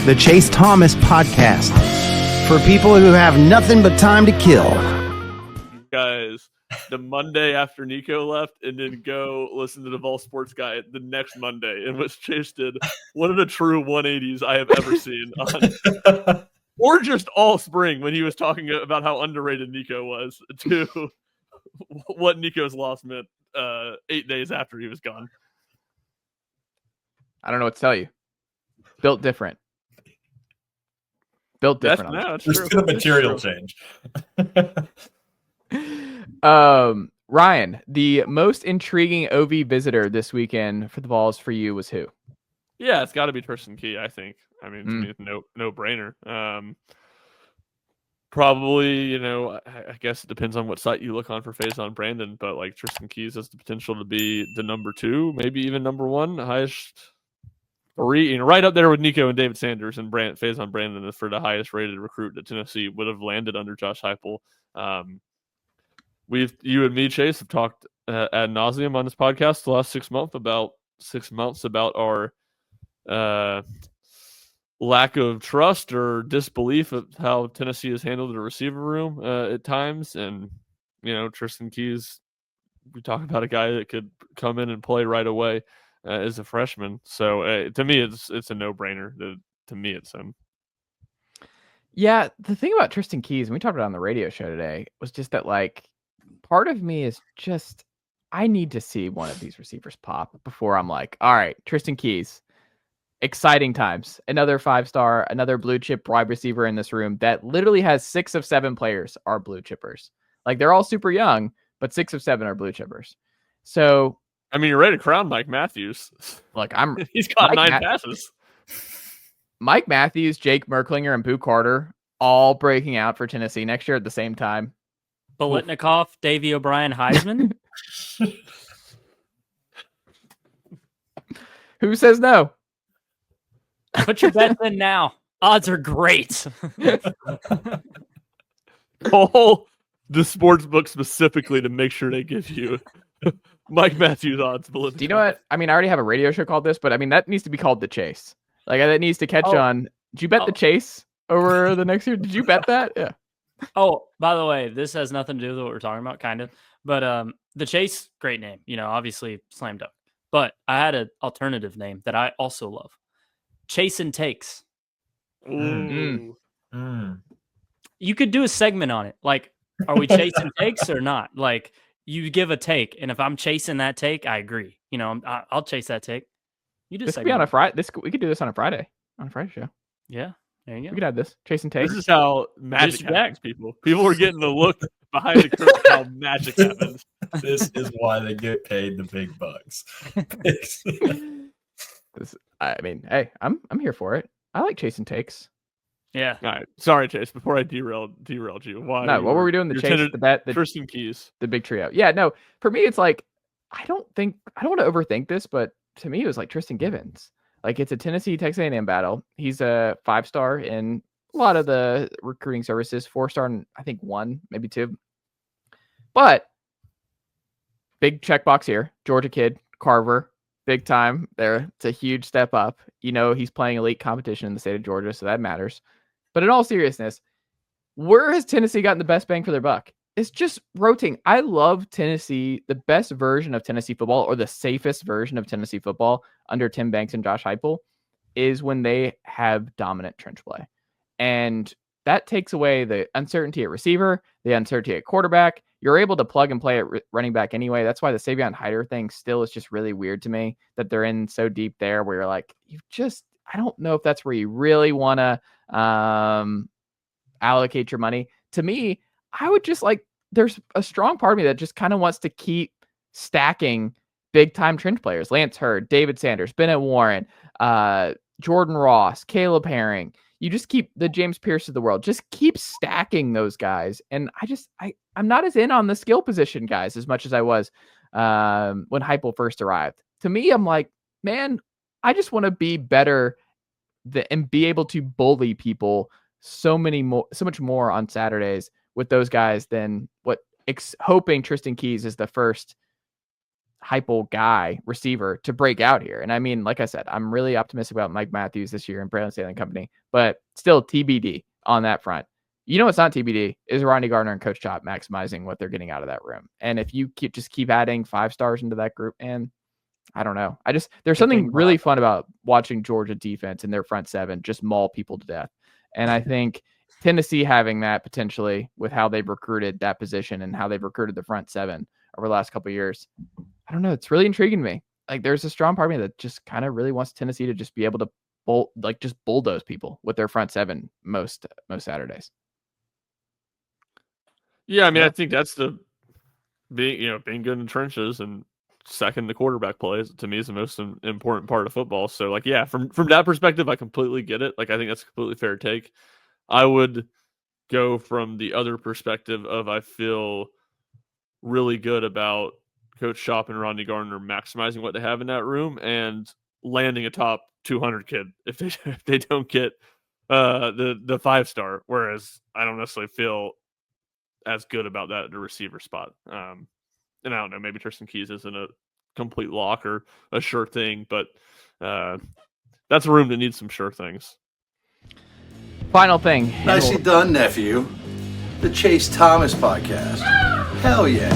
the Chase Thomas Podcast, for people who have nothing but time to kill. Guys, the Monday after Nico left, and then go listen to the Vols Sports Guy the next Monday, in which Chase did one of the true 180s I have ever seen on, or just all spring when he was talking about how underrated Nico was, to what Nico's loss meant 8 days after he was gone. I don't know what to tell you. Built different. That's true. There's been a material change. Ryan, the most intriguing OV visitor this weekend for the Vols for you was who? Yeah, it's got to be Tristen Keys, I think. I mean, to me, it's no brainer. Probably, I guess it depends on what site you look on for Faison Brandon, but like Tristen Keys has the potential to be the number 2, maybe even number 1, highest 3, right up there with Nico and David Sanders, and Faison Brandon for the highest rated recruit that Tennessee would have landed under Josh Heupel. You and me, Chase, have talked ad nauseum on this podcast the last 6 months about our lack of trust or disbelief of how Tennessee has handled the receiver room at times. And, Tristen Keys, we talk about a guy that could come in and play right away as a freshman. So to me, it's a no-brainer. To me, it's him. Yeah, the thing about Tristen Keys, and we talked about it on the radio show today, was just that, part of me is just, I need to see one of these receivers pop before I'm like, all right, Tristen Keys, exciting times. Another 5-star, another blue chip wide receiver in this room that literally has 6 of 7 players are blue chippers. They're all super young, but 6 of 7 are blue chippers. So, I mean, you're ready to crown Mike Matthews. He's got Mike 9 passes. Mike Matthews, Jake Merklinger, and Boo Carter all breaking out for Tennessee next year at the same time. Bolitnikoff, Davey O'Brien, Heisman. Who says no? Put your bets in now. Odds are great. Call the sports book specifically to make sure they give you Mike Matthews odds. Do you know what? I mean, I already have a radio show called this, but I mean, that needs to be called The Chase. That needs to catch on. Did you bet The Chase over the next year? Did you bet that? Yeah. Oh, by the way, this has nothing to do with what we're talking about, kind of. But The Chase, great name. Obviously slam dunk. But I had an alternative name that I also love. Chase and Takes. Ooh. You could do a segment on it. Are we chasing takes or not? You give a take, and if I'm chasing that take, I agree. I'll chase that take. You just this could be on a Friday. We could do this on a Friday show. Yeah, there you go. We could have this chasing takes. This is how magic happens, people. People are getting to look behind the curtain how magic happens. This is why they get paid the big bucks. I mean, hey, I'm here for it. I like chasing takes. Yeah. All right. Sorry, Chase. Before I derailed you. Why? No. What were we doing? The chase, the bet, the Tristen Keys, the big trio. Yeah. No. For me, it's I don't want to overthink this, but to me, it was Tristan Givens. It's a Tennessee Texas A&M battle. He's a 5-star in a lot of the recruiting services, 4-star in I think 1, maybe 2. But big checkbox here. Georgia kid, Carver, big time there. It's a huge step up. He's playing elite competition in the state of Georgia, so that matters. But in all seriousness, where has Tennessee gotten the best bang for their buck? It's just rotating. I love Tennessee. The best version of Tennessee football, or the safest version of Tennessee football under Tim Banks and Josh Heupel, is when they have dominant trench play. And that takes away the uncertainty at receiver, the uncertainty at quarterback. You're able to plug and play at running back anyway. That's why the Savion Hyder thing still is just really weird to me, that they're in so deep there where you're I don't know if that's where you really want to allocate your money. To me, I would just there's a strong part of me that just kind of wants to keep stacking big time trench players. Lance Hurd, David Sanders, Bennett Warren, Jordan Ross, Caleb Herring. You just keep the James Pierce of the world. Just keep stacking those guys. And I'm not as in on the skill position guys as much as I was when Heupel first arrived. To me, I'm man, I just want to be better and be able to bully people so much more on Saturdays with those guys than hoping Tristen Keys is the first Heupel guy receiver to break out here. And I mean, like I said, I'm really optimistic about Mike Matthews this year and Braylon Staley and company, but still TBD on that front. You know, it's not TBD is Rodney Gardner and Coach Chop maximizing what they're getting out of that room. And if you keep adding 5 stars into that group, and I don't know, there's something really fun about watching Georgia defense in their front 7 just maul people to death. And I think Tennessee having that potentially with how they've recruited that position and how they've recruited the front 7 over the last couple of years, I don't know. It's really intriguing to me. Like, there's a strong part of me that just kind of really wants Tennessee to just be able to bulldoze people with their front 7 most Saturdays. Yeah, I mean, I think that's the being good in the trenches and second the quarterback plays to me is the most important part of football. So, like, yeah, from that perspective, I completely get it. Like, I think that's a completely fair take. I would go from the other perspective of I feel really good about Coach Shop and Rodney Gardner maximizing what they have in that room and landing a top 200 kid if they don't get the 5-star. Whereas I don't necessarily feel as good about that at the receiver spot. And I don't know, maybe Tristen Keys isn't a complete lock or a sure thing, but that's a room that needs some sure things. Final thing. Nicely done, nephew. The Chase Thomas podcast. Hell yeah.